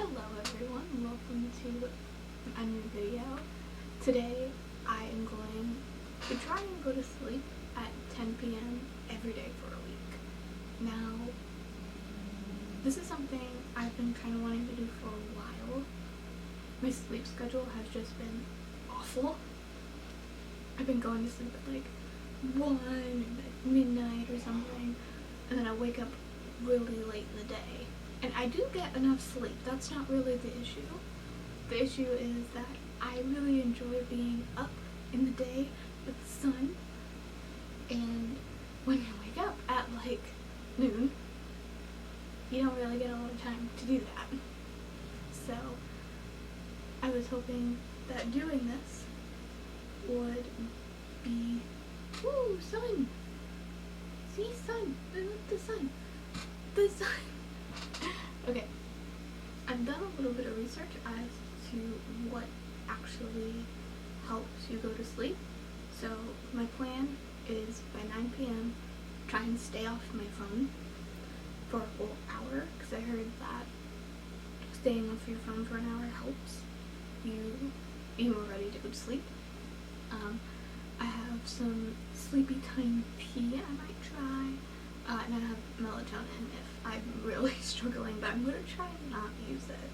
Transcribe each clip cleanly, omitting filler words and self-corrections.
Hello everyone, welcome to a new video. Today I am going to try and go to sleep at 10 p.m. every day for a week. Now, this is something I've been kind of wanting to do for a while. My sleep schedule has just been awful. I've been going to sleep at like 1 or like midnight or something, and then I wake up really late in the day. And I do get enough sleep, that's not really the issue. The issue is that I really enjoy being up in the day with the sun, and when you wake up at like noon, you don't really get a lot of time to do that. So I was hoping that doing this would be, woo, sun! See, sun! I love the sun! The sun! Okay, I've done a little bit of research as to what actually helps you go to sleep. So my plan is by 9 p.m. try and stay off my phone for a whole hour, because I heard that staying off your phone for an hour helps you be more ready to go to sleep. I have some sleepy time tea I might try. And I have melatonin if I'm really struggling, but I'm going to try and not use it.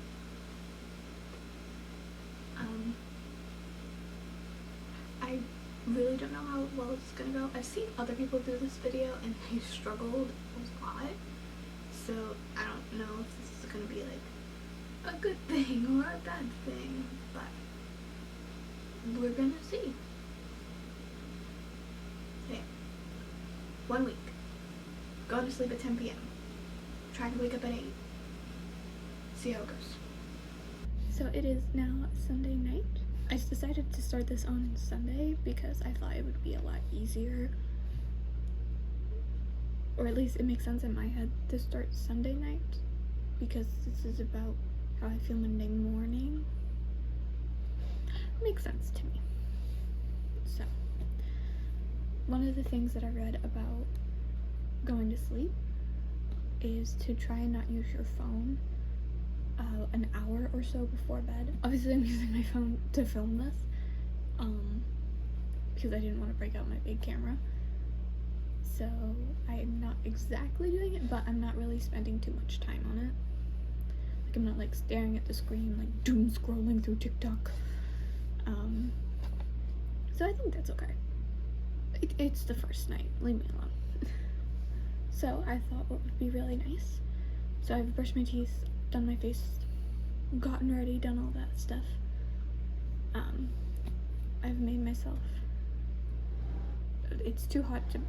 I really don't know how well it's going to go. I've seen other people do this video and they struggled a lot, so I don't know if this is going to be like a good thing or a bad thing, but we're going to see. Okay, 1 week. Go to sleep at 10 p.m. Try to wake up at 8. See how it goes. So it is now Sunday night. I decided to start this on Sunday because I thought it would be a lot easier, or at least it makes sense in my head to start Sunday night, because this is about how I feel Monday morning. It makes sense to me. So one of the things that I read about going to sleep is to try and not use your phone an hour or so before bed. Obviously I'm using my phone to film this because I didn't want to break out my big camera, so I'm not exactly doing it, but I'm not really spending too much time on it. Like, I'm not like staring at the screen like doom scrolling through TikTok. So I think that's okay. It's the first night, leave me alone. So I thought what would be really nice, so I've brushed my teeth, done my face, gotten ready, done all that stuff. I've made myself, it's too hot to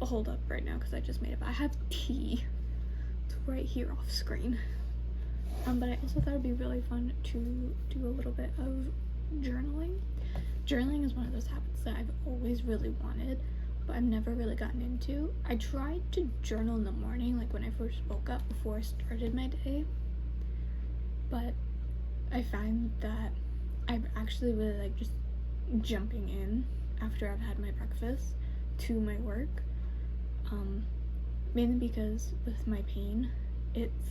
hold up right now because I just made it, but I have tea. It's right here off screen. But I also thought it'd be really fun to do a little bit of journaling. Journaling is one of those habits that I've always really wanted, but I've never really gotten into. I tried to journal in the morning, like when I first woke up before I started my day, but I find that I actually really like just jumping in after I've had my breakfast to my work, mainly because with my pain, it's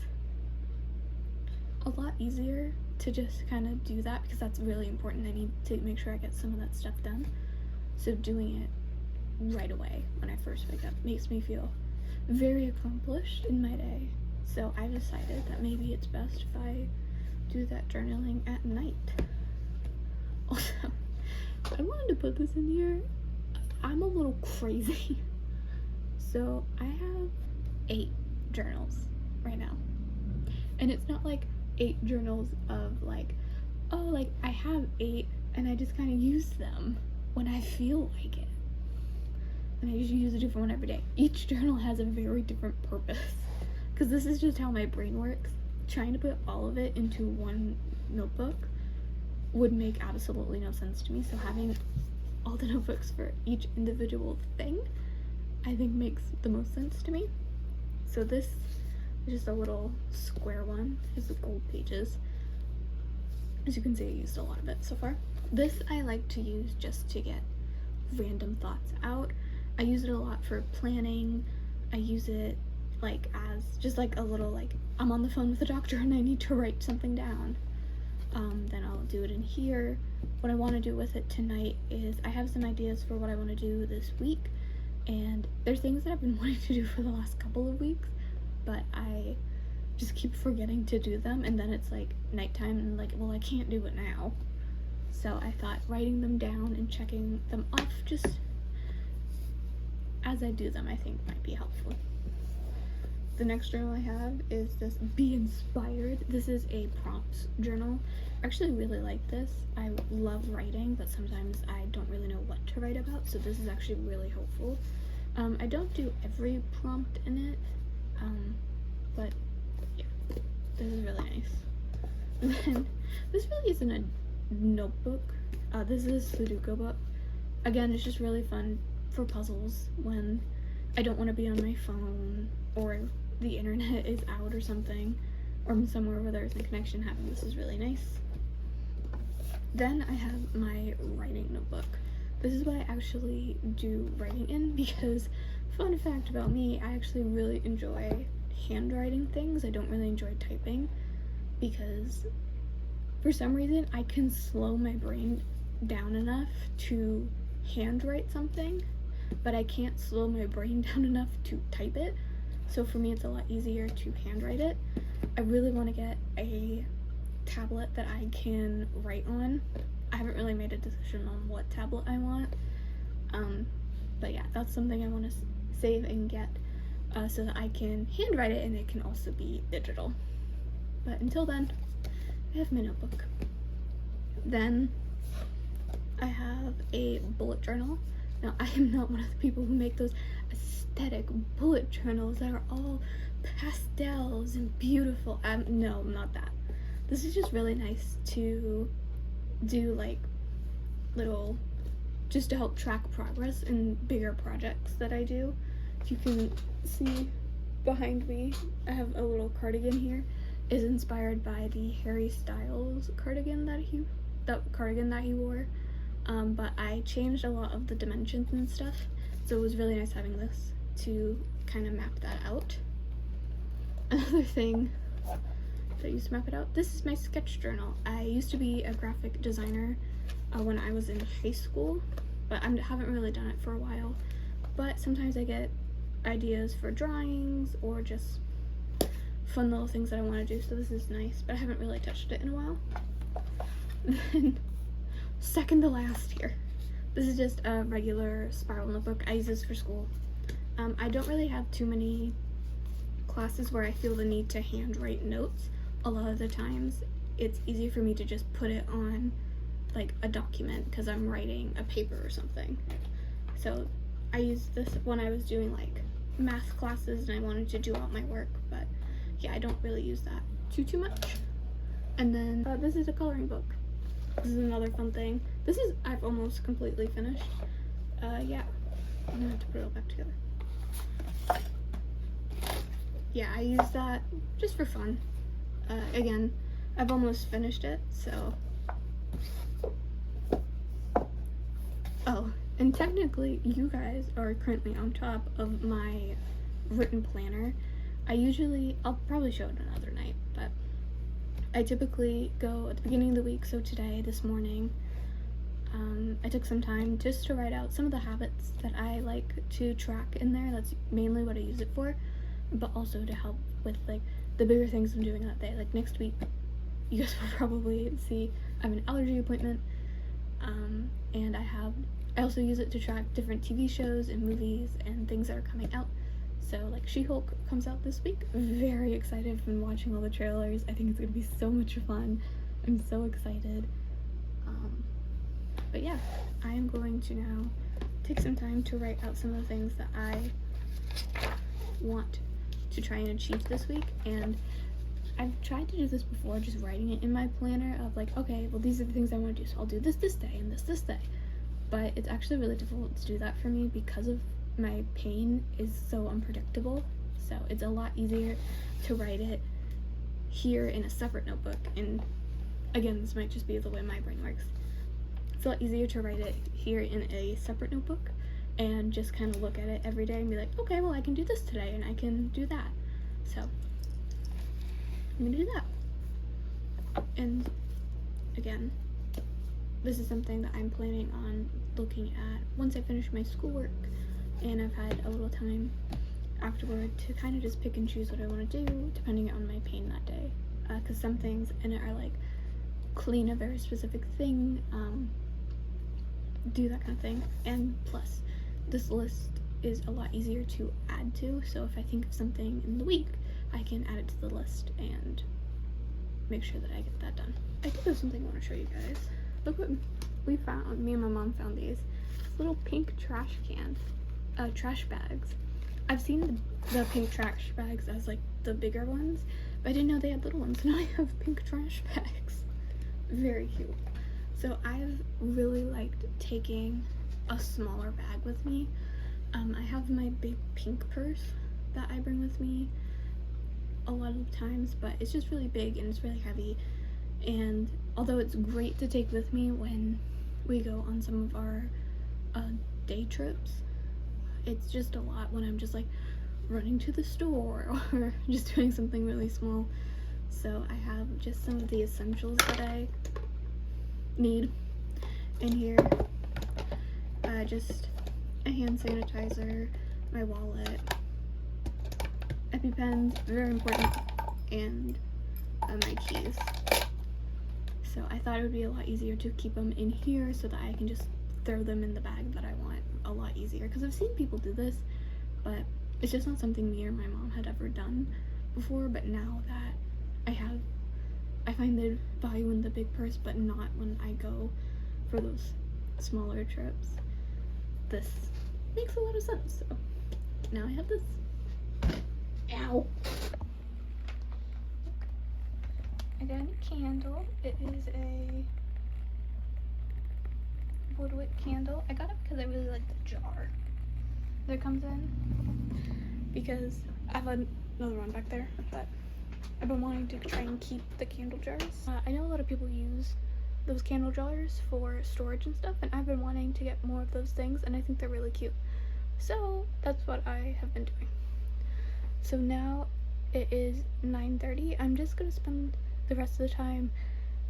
a lot easier to just kind of do that, because that's really important. I need to make sure I get some of that stuff done, so doing it right away when I first wake up makes me feel very accomplished in my day. So I decided that maybe it's best if I do that journaling at night. Also, I wanted to put this in here. I'm a little crazy. So I have 8 journals right now, and it's not like 8 journals of like, oh, like I have 8 and I just kind of use them when I feel like it, and I usually use a different one every day. Each journal has a very different purpose, because this is just how my brain works. Trying to put all of it into one notebook would make absolutely no sense to me, so having all the notebooks for each individual thing I think makes the most sense to me. So this is just a little square one. It's the gold pages. As you can see, I used a lot of it so far. This I like to use just to get random thoughts out. I use it a lot for planning. I use it like as just like a little, like, I'm on the phone with the doctor and I need to write something down. Then I'll do it in here. What I want to do with it tonight is I have some ideas for what I want to do this week, and there's things that I've been wanting to do for the last couple of weeks, but I just keep forgetting to do them, and then it's like nighttime and like, well, I can't do it now. So I thought writing them down and checking them off just as I do them, I think might be helpful. The next journal I have is this Be Inspired. This is a prompts journal. I actually really like this. I love writing, but sometimes I don't really know what to write about, so this is actually really helpful. I don't do every prompt in it, but yeah, this is really nice. And then, this really isn't a notebook. This is a Sudoku book. Again, it's just really fun for puzzles when I don't want to be on my phone, or the internet is out or something, or I'm somewhere where there's a connection happening. This is really nice. Then I have my writing notebook. This is what I actually do writing in, because fun fact about me, I actually really enjoy handwriting things. I don't really enjoy typing, because for some reason I can slow my brain down enough to handwrite something, but I can't slow my brain down enough to type it. So for me, it's a lot easier to handwrite it. I really want to get a tablet that I can write on. I haven't really made a decision on what tablet I want. But yeah, that's something I want to save and get so that I can handwrite it and it can also be digital. But until then, I have my notebook. Then I have a bullet journal. Now, I am not one of the people who make those aesthetic bullet journals that are all pastels and beautiful. No, I'm not that. This is just really nice to do, like, little, just to help track progress in bigger projects that I do. If you can see behind me, I have a little cardigan here. It's inspired by the Harry Styles cardigan that he wore. But I changed a lot of the dimensions and stuff, so it was really nice having this to kind of map that out. Another thing that I used to map it out, this is my sketch journal. I used to be a graphic designer when I was in high school, but I haven't really done it for a while. But sometimes I get ideas for drawings or just fun little things that I want to do, so this is nice, but I haven't really touched it in a while. Then, second to last here, this is just a regular spiral notebook. I use this for school. I don't really have too many classes where I feel the need to handwrite notes. A lot of the times it's easy for me to just put it on like a document because I'm writing a paper or something. So I used this when I was doing like math classes and I wanted to do out my work, but yeah, I don't really use that too much. And then this is a coloring book. This is another fun thing. I've almost completely finished. Yeah, I'm gonna have to put it all back together. Yeah, I use that just for fun. Again, I've almost finished it, so. Oh, and technically you guys are currently on top of my written planner. I'll probably show it another night, but I typically go at the beginning of the week, so today, this morning, I took some time just to write out some of the habits that I like to track in there. That's mainly what I use it for, but also to help with like the bigger things I'm doing that day. Like next week, you guys will probably see I have an allergy appointment, and I also use it to track different TV shows and movies and things that are coming out. So like She-Hulk comes out this week. Very excited from watching all the trailers. I think it's gonna be so much fun. I'm so excited. But yeah, I am going to now take some time to write out some of the things that I want to try and achieve this week. And I've tried to do this before, just writing it in my planner of like, okay, well these are the things I want to do, so I'll do this day and this day. But it's actually really difficult to do that for me because of my pain is so unpredictable. So it's a lot easier to write it here in a separate notebook. And again, this might just be the way my brain works. It's a lot easier to write it here in a separate notebook and just kind of look at it every day and be like, okay, well, I can do this today and I can do that. So I'm gonna do that. And again, this is something that I'm planning on looking at once I finish my schoolwork and I've had a little time afterward to kind of just pick and choose what I want to do depending on my pain that day. Because some things in it are like clean a very specific thing, do that kind of thing, and plus this list is a lot easier to add to, so if I think of something in the week, I can add it to the list and make sure that I get that done. I think there's something I want to show you guys. Look what we found. Me and my mom found these little pink trash bags. I've seen the pink trash bags as like the bigger ones, but I didn't know they had little ones. Now I have pink trash bags. Very cute. So I've really liked taking a smaller bag with me. I have my big pink purse that I bring with me a lot of times, but it's just really big and it's really heavy. And although it's great to take with me when we go on some of our day trips, it's just a lot when I'm just like running to the store or just doing something really small. So I have just some of the essentials that I need in here. Just a hand sanitizer, my wallet, EpiPens, very important, and my keys. So I thought it would be a lot easier to keep them in here so that I can just throw them in the bag that I want a lot easier, because I've seen people do this, but it's just not something me or my mom had ever done before. But now that I have, I find the value in the big purse, but not when I go for those smaller trips. This makes a lot of sense. So now I have this. Ow. I got a candle. It is a woodwick candle. I got it because I really like the jar that comes in, because I have another one back there, but I've been wanting to try and keep the candle jars. I know a lot of people use those candle jars for storage and stuff, and I've been wanting to get more of those things, and I think they're really cute. So that's what I have been doing. So now it is 9:30. I'm just gonna spend the rest of the time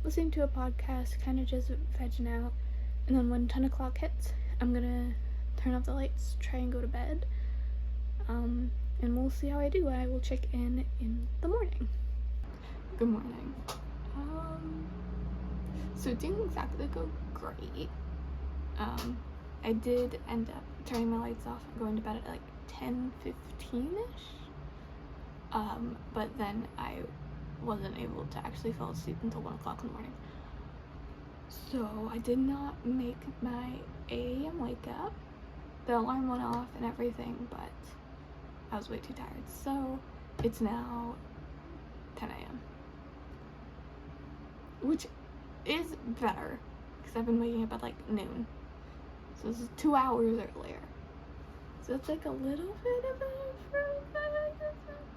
listening to a podcast, kind of just vegging out, and then when 10 o'clock hits, I'm gonna turn off the lights, try and go to bed, and we'll see how I do. I will check in the morning. Good morning. So it didn't exactly go great. I did end up turning my lights off and going to bed at like 10:15ish, but then I wasn't able to actually fall asleep until 1 o'clock in the morning. So I did not make my 8 a.m. wake up. The alarm went off and everything, but I was way too tired. So it's now 10 a.m. which is better because I've been waking up at like noon. So this is 2 hours earlier. So it's like a little bit of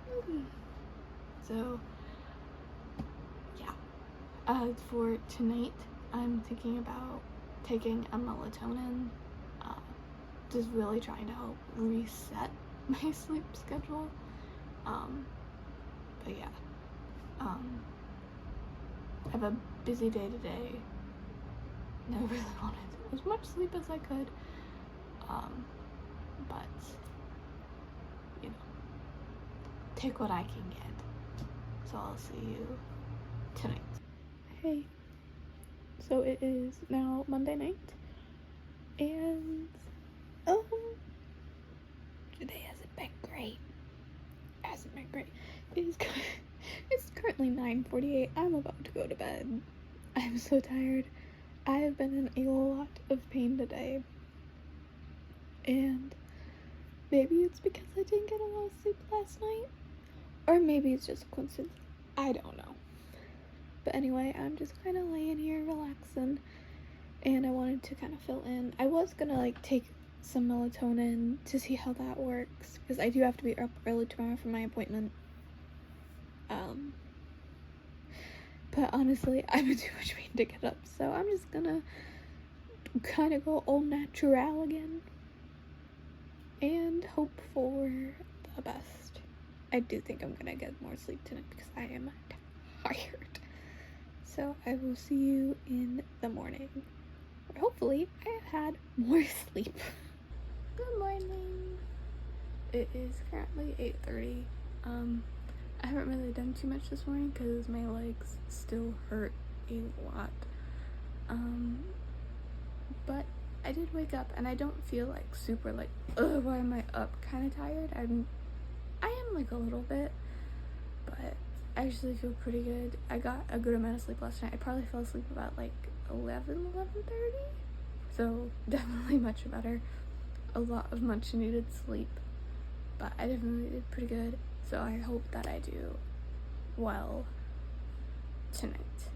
improvement. So yeah. For tonight, I'm thinking about taking a melatonin. Just really trying to help reset my sleep schedule. But yeah. I have a busy day today, and I really wanted as much sleep as I could, but, you know, take what I can get. So I'll see you tonight. Hey, so it is now Monday night, and, today hasn't been great. It's currently 9:48. I'm about to go to bed. I'm so tired. I have been in a lot of pain today. And maybe it's because I didn't get a lot of sleep last night. Or maybe it's just a coincidence. I don't know. But anyway, I'm just kind of laying here relaxing. And I wanted to kind of fill in. I was gonna like take some melatonin to see how that works, because I do have to be up early tomorrow for my appointment. But honestly, I'm in too much pain to get up, so I'm just gonna kind of go all natural again. and hope for the best. I do think I'm gonna get more sleep tonight because I am tired. So I will see you in the morning. Or hopefully I have had more sleep. Good morning. It is currently 8:30. I haven't really done too much this morning because my legs still hurt a lot. But I did wake up and I don't feel like super like, ugh, why am I up? Kind of tired. I am like a little bit, but I actually feel pretty good. I got a good amount of sleep last night. I probably fell asleep about like 11:30. So definitely much better. A lot of much needed sleep, but I definitely did pretty good. So I hope that I do well tonight.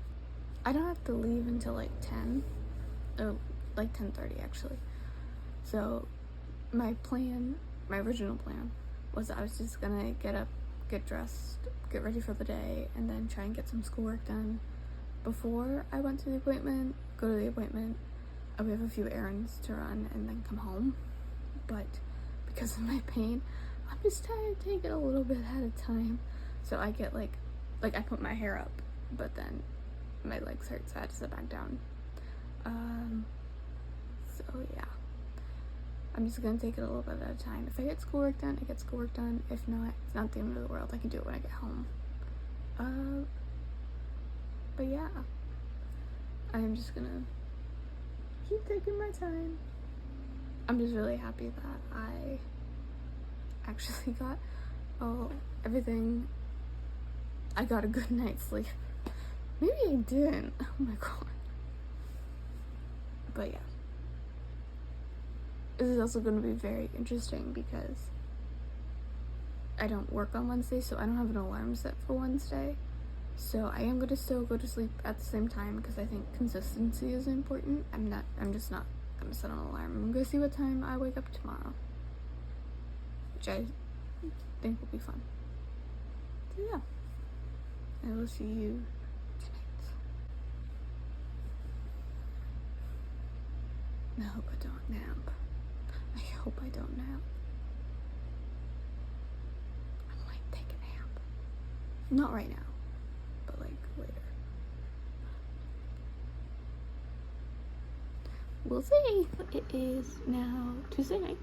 I don't have to leave until like 10, or like 10:30 actually. So my original plan was I was just gonna get up, get dressed, get ready for the day, and then try and get some schoolwork done before I went to the appointment, go to the appointment. We have a few errands to run and then come home. But because of my pain, I'm just trying to take it a little bit at a time. So I get like I put my hair up, but then my legs hurt, so I had to sit back down. So yeah, I'm just gonna take it a little bit at a time. If I get schoolwork done, I get schoolwork done. If not, it's not the end of the world. I can do it when I get home. But yeah, I'm just gonna keep taking my time. I'm just really happy that I actually got everything. I got a good night's sleep. Maybe I didn't. Oh my god. But yeah. This is also going to be very interesting because I don't work on Wednesday, so I don't have an alarm set for Wednesday. So I am going to still go to sleep at the same time because I think consistency is important. I'm just not going to set an alarm. I'm going to see what time I wake up tomorrow, which I think will be fun. So yeah, I will see you tonight. I hope I don't nap. I hope I don't nap. I might take a nap. Not right now, but like later. We'll see. It is now Tuesday night.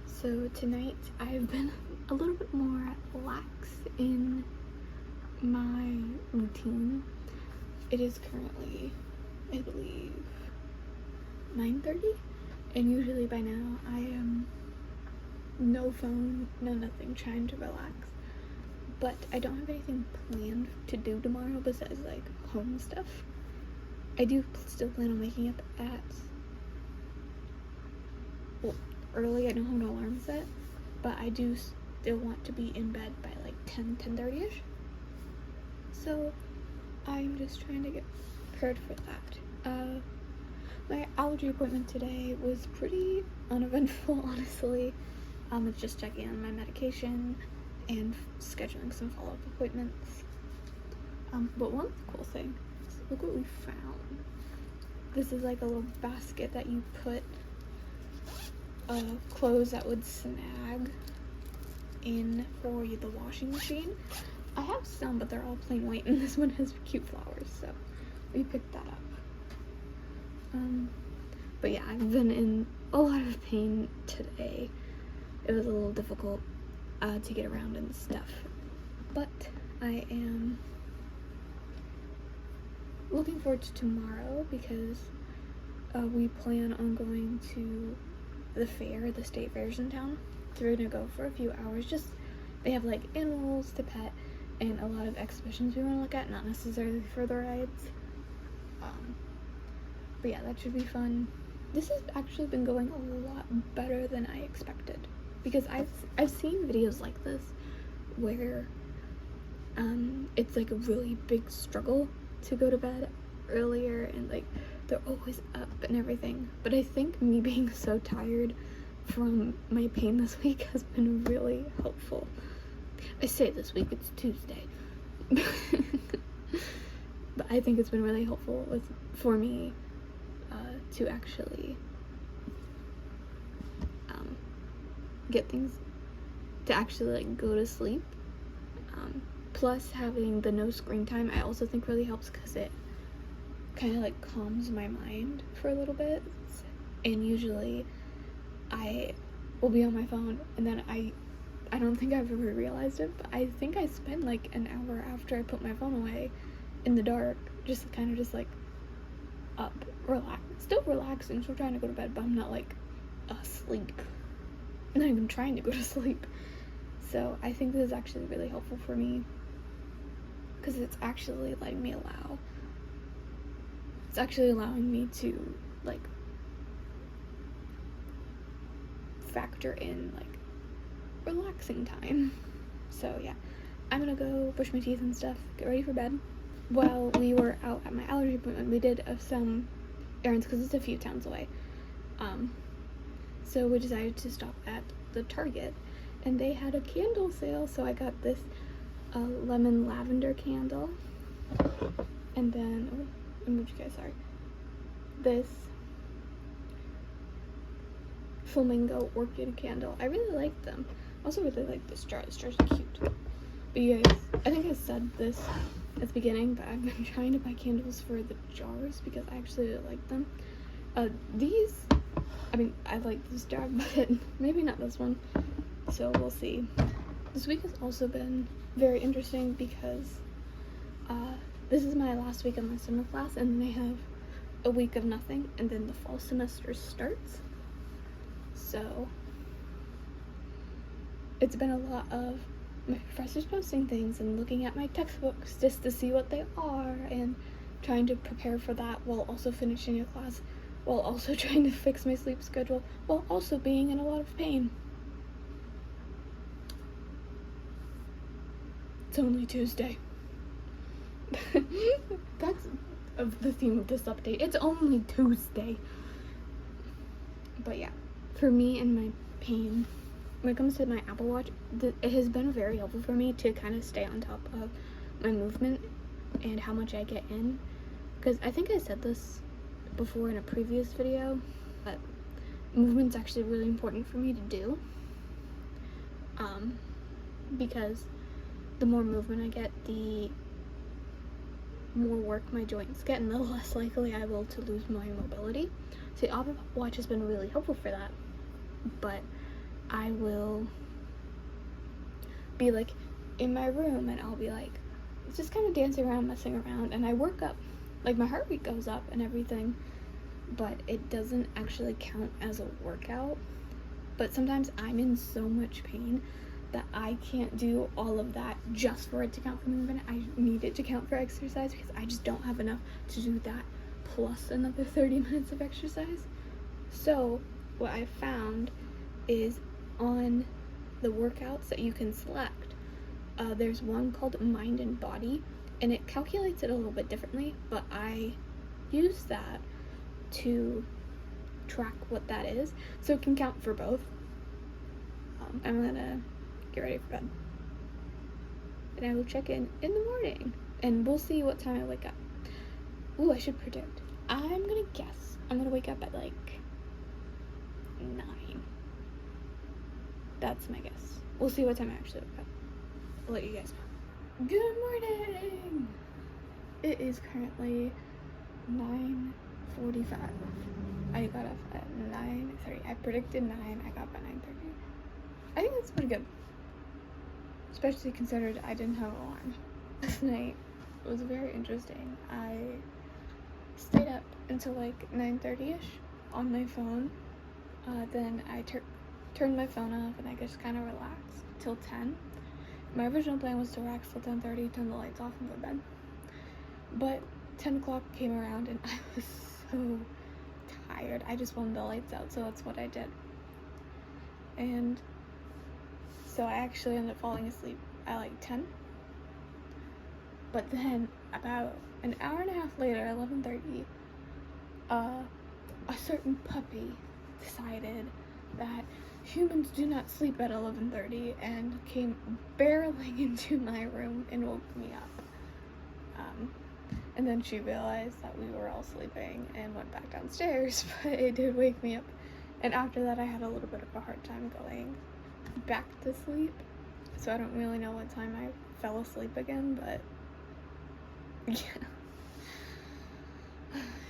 So tonight I've been a little bit more lax in my routine. It is currently, I believe, 9:30, and usually by now I am no phone, no nothing, trying to relax. But I don't have anything planned to do tomorrow besides like home stuff. I do still plan on waking up at early. I don't have an alarm set, but I do still want to be in bed by like 10:30ish. So I'm just trying to get prepared for that. My allergy appointment today was pretty uneventful, honestly. It's just checking on my medication and scheduling some follow-up appointments. But one cool thing is look what we found. This is like a little basket that you put clothes that would snag in for the washing machine. I have some, but they're all plain white, and this one has cute flowers, so we picked that up. But yeah, I've been in a lot of pain today. It was a little difficult to get around and stuff, but I am looking forward to tomorrow because we plan on going to the fair, the state fairs in town. So we're gonna go for a few hours. They have like animals to pet and a lot of exhibitions we want to look at, not necessarily for the rides. But yeah, that should be fun. This has actually been going a lot better than I expected because I've seen videos like this where it's like a really big struggle to go to bed earlier and like they're always up and everything. But I think me being so tired from my pain this week has been really helpful. I say this week, it's Tuesday. But I think it's been really helpful for me to actually get things to actually like go to sleep. Plus having the no screen time I also think really helps because it kind of like calms my mind for a little bit. And usually I will be on my phone and then I don't think I've ever realized it, but I think I spend like an hour after I put my phone away in the dark, just kind of just like up, still relaxing, still trying to go to bed, but I'm not like asleep. I'm not even trying to go to sleep. So I think this is actually really helpful for me because it's actually allowing me to like factor in like relaxing time. So yeah, I'm gonna go brush my teeth and stuff, get ready for bed. While we were out at my allergy appointment, we did some errands because it's a few towns away. So we decided to stop at the Target, and they had a candle sale, so I got this lemon lavender candle, and then this flamingo orchid candle. I really like them. I also really like this jar. This jar's cute. But you guys, I think I said this at the beginning, but I've been trying to buy candles for the jars because I actually really like them. I like this jar, but maybe not this one. So we'll see. This week has also been very interesting because this is my last week of my summer class, and then I have a week of nothing, and then the fall semester starts. So it's been a lot of my professors posting things and looking at my textbooks just to see what they are and trying to prepare for that while also finishing a class, while also trying to fix my sleep schedule, while also being in a lot of pain. It's only Tuesday. That's the theme of this update. It's only Tuesday. But yeah, for me and my pain, when it comes to my Apple Watch, it has been very helpful for me to kind of stay on top of my movement and how much I get in. Because I think I said this before in a previous video, but movement's actually really important for me to do. Because the more movement I get, the more work my joints get, and the less likely I will to lose my mobility. So the Apple Watch has been really helpful for that. But I will be like in my room and I'll be like just kind of dancing around, messing around, and I work up, like my heart rate goes up and everything, but it doesn't actually count as a workout. But sometimes I'm in so much pain that I can't do all of that just for it to count for movement. I need it to count for exercise because I just don't have enough to do that plus another 30 minutes of exercise. So what I found is on the workouts that you can select, there's one called Mind and Body, and it calculates it a little bit differently, but I use that to track what that is so it can count for both. I'm gonna get ready for bed and I will check in the morning and we'll see what time I wake up. Ooh, I should predict. I'm gonna guess I'm gonna wake up at like 9. That's my guess. We'll see what time I actually wake up. I'll let you guys know. Good morning! It is currently 9:45. I got up at 9:30. I predicted 9. I got up at 9:30. I think that's pretty good. Especially considered I didn't have an alarm. This night was very interesting. I stayed up until like 9:30ish on my phone. Then I turned my phone off and I just kind of relaxed till 10. My original plan was to relax till 10:30, turn the lights off and go to bed. But 10 o'clock came around and I was so tired. I just wanted the lights out, so that's what I did. And so I actually ended up falling asleep at like 10. But then about an hour and a half later, 11:30, a certain puppy decided that humans do not sleep at 11:30 and came barreling into my room and woke me up. And then she realized that we were all sleeping and went back downstairs, but it did wake me up. And after that, I had a little bit of a hard time going back to sleep, so I don't really know what time I fell asleep again, but yeah.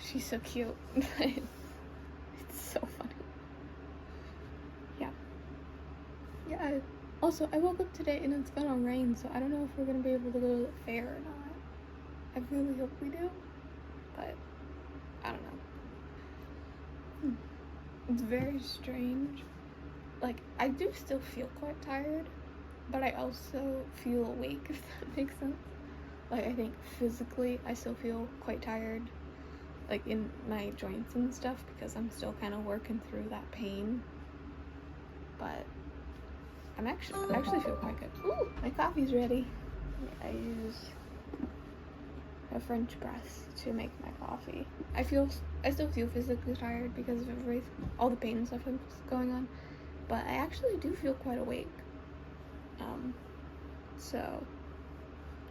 She's so cute. It's so funny. Yeah. Yeah, also, I woke up today and it's gonna rain, so I don't know if we're gonna be able to go to the fair or not. I really hope we do, but I don't know. It's very strange. Like, I do still feel quite tired, but I also feel awake, if that makes sense. Like, I think physically I still feel quite tired, like in my joints and stuff, because I'm still kind of working through that pain. But I actually feel quite good. Ooh, my coffee's ready. I use a French press to make my coffee. I still feel physically tired because of all the pain and stuff that's going on, but I actually do feel quite awake. So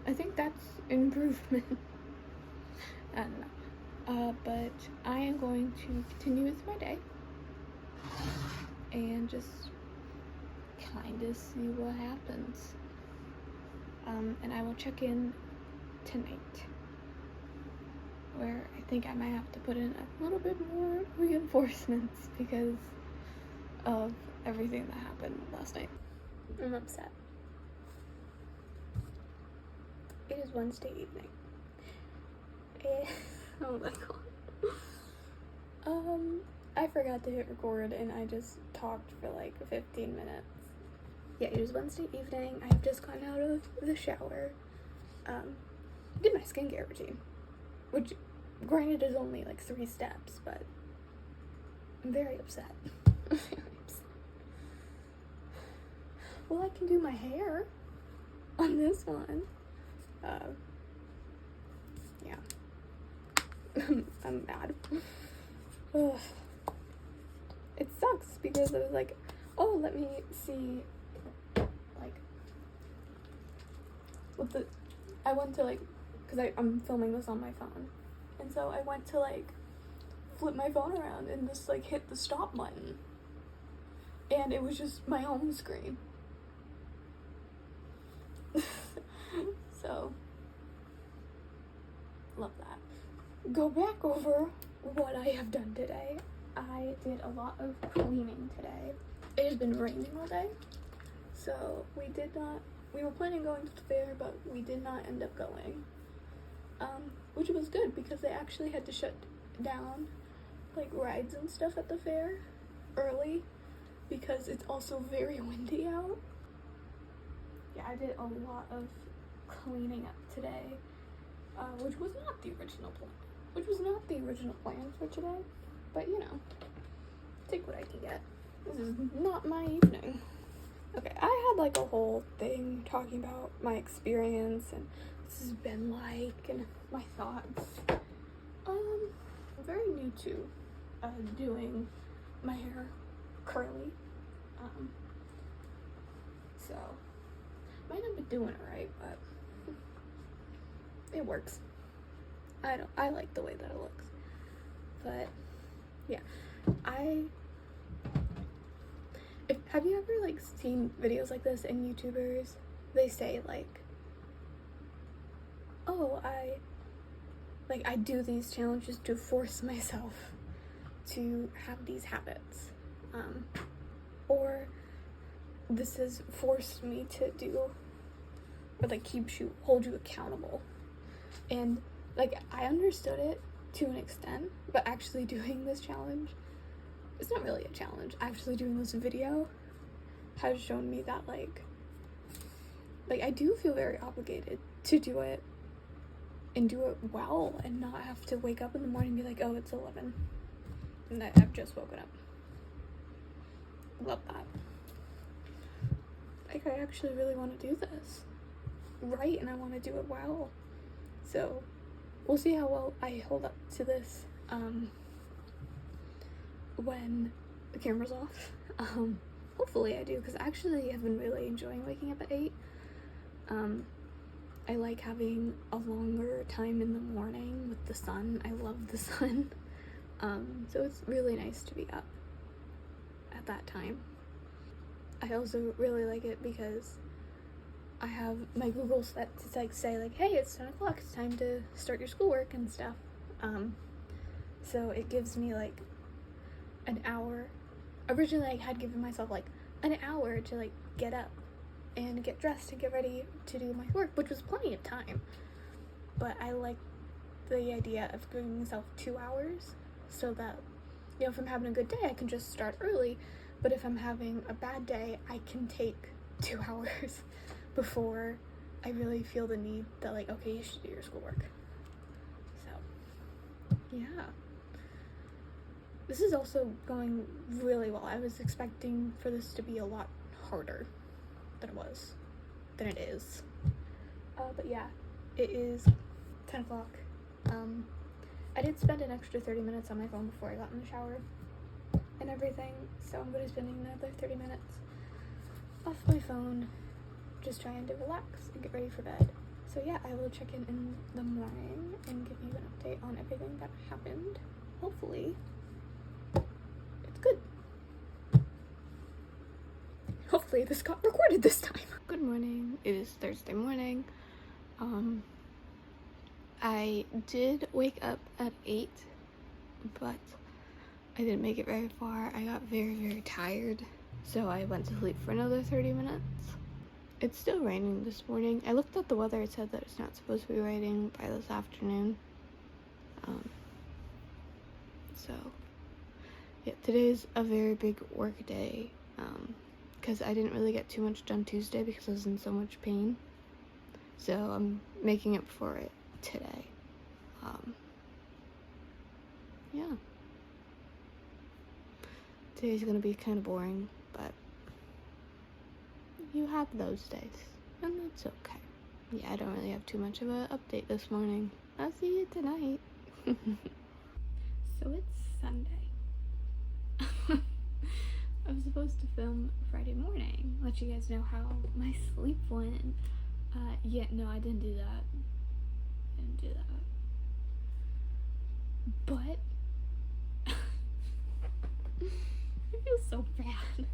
I think that's improvement. I don't know. But I am going to continue with my day and just kind of see what happens. And I will check in tonight, where I think I might have to put in a little bit more reinforcements because of everything that happened last night. I'm upset. It is Wednesday evening. Oh my god. I forgot to hit record and I just talked for like 15 minutes. Yeah, it is Wednesday evening. I have just gotten out of the shower. Did my skincare routine, which granted is only like 3 steps, but I'm very upset. I'm very upset. Well, I can do my hair on this one. Yeah. I'm mad. Ugh. It sucks because I was like, oh, let me see, like, what the, I went to like, because I'm filming this on my phone, and so I went to like flip my phone around and just like hit the stop button, and it was just my home screen. So, love that. Go back over what I have done today. I did a lot of cleaning today. It has been raining all day, so we were planning on going to the fair, but we did not end up going. Which was good because they actually had to shut down like rides and stuff at the fair early because it's also very windy out. Yeah, I did a lot of cleaning up today, which was not the original plan for today, but you know, take what I can get. This is not my evening. Okay, I had like a whole thing talking about my experience and this has been like and my thoughts. I'm very new to doing my hair curly, so might not be doing it right, but it works. I like the way that it looks. But yeah, have you ever like seen videos like this in YouTubers? They say like, oh, I do these challenges to force myself to have these habits, or this has forced me to do, or like hold you accountable. And like I understood it to an extent, but actually doing this challenge, it's not really a challenge. Actually doing this video has shown me that like I do feel very obligated to do it and do it well and not have to wake up in the morning and be like, oh, it's 11 and I've just woken up. Love that. Like I actually really want to do this right and I want to do it well. So we'll see how well I hold up to this when the camera's off. Hopefully I do, because actually I've been really enjoying waking up at 8. I like having a longer time in the morning with the sun. I love the sun. So it's really nice to be up at that time. I also really like it because I have my Google set to like say like, hey, it's 10 o'clock, it's time to start your schoolwork and stuff. So it gives me like an hour. Originally I had given myself like an hour to like get up and get dressed and get ready to do my work, which was plenty of time. But I like the idea of giving myself 2 hours so that, you know, if I'm having a good day, I can just start early. But if I'm having a bad day, I can take 2 hours before I really feel the need that, like, okay, you should do your schoolwork. So, yeah. This is also going really well. I was expecting for this to be a lot harder than it is. But yeah, it is 10 o'clock. I did spend an extra 30 minutes on my phone before I got in the shower and everything, so I'm going to be spending another 30 minutes off my phone, just trying to relax and get ready for bed. So yeah, I will check in the morning and give you an update on everything that happened. Hopefully it's good. Hopefully this got recorded this time. Good morning. It is Thursday morning. I did wake up at 8, but I didn't make it very far. I got very, very tired, so I went to sleep for another 30 minutes. It's still raining this morning. I looked at the weather. It said that it's not supposed to be raining by this afternoon. So yeah, today's a very big work day, because I didn't really get too much done Tuesday because I was in so much pain. So I'm making up for it today. Yeah. Today's gonna be kind of boring, but you have those days, and that's okay. Yeah, I don't really have too much of an update this morning. I'll see you tonight. So it's Sunday. I was supposed to film Friday morning, let you guys know how my sleep went. Yeah, no, I didn't do that. But I feel so bad.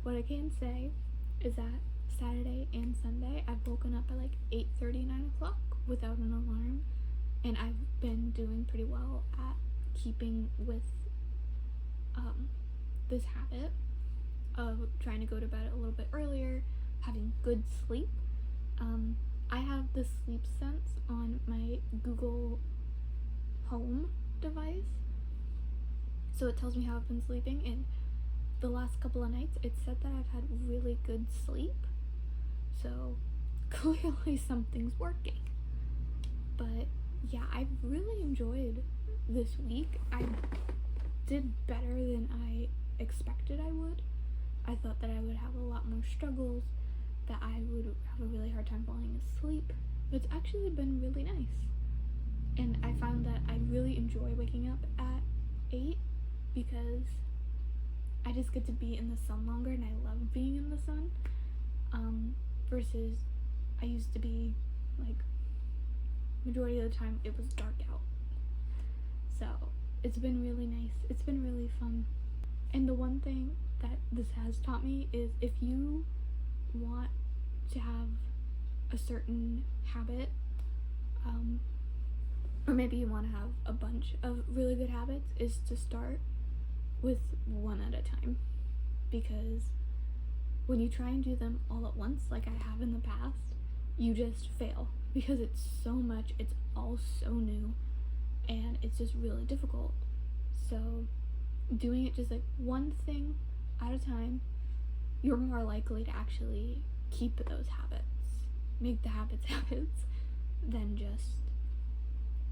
What I can say is that Saturday and Sunday I've woken up at like 8:30, 9 o'clock without an alarm, and I've been doing pretty well at keeping with this habit of trying to go to bed a little bit earlier, having good sleep. I have the Sleep Sense on my Google Home device, so it tells me how I've been sleeping, and the last couple of nights it said that I've had really good sleep, so clearly something's working. But yeah, I've really enjoyed this week. I did better than I expected I would. I thought that I would have a lot more struggles, that I would have a really hard time falling asleep, but it's actually been really nice. And I found that I really enjoy waking up at 8 because I just get to be in the sun longer, and I love being in the sun, versus I used to be, like, majority of the time it was dark out. So it's been really nice. It's been really fun. And the one thing that this has taught me is if you want to have a certain habit, or maybe you want to have a bunch of really good habits, is to start with one at a time. Because when you try and do them all at once, like I have in the past, you just fail because it's so much, it's all so new, and it's just really difficult. So doing it just like one thing at a time, you're more likely to actually keep those habits, make the habits than just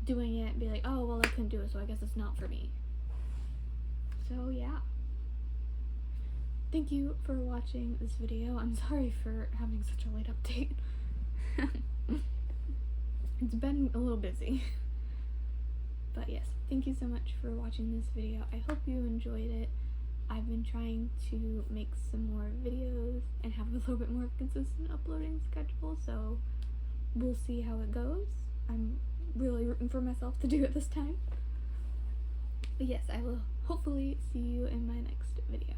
doing it and be like, oh well, I couldn't do it, so I guess it's not for me. So yeah, thank you for watching this video. I'm sorry for having such a late update. It's been a little busy. But yes, thank you so much for watching this video. I hope you enjoyed it. I've been trying to make some more videos and have a little bit more consistent uploading schedule, so we'll see how it goes. I'm really rooting for myself to do it this time. But yes, I will hopefully see you in my next video.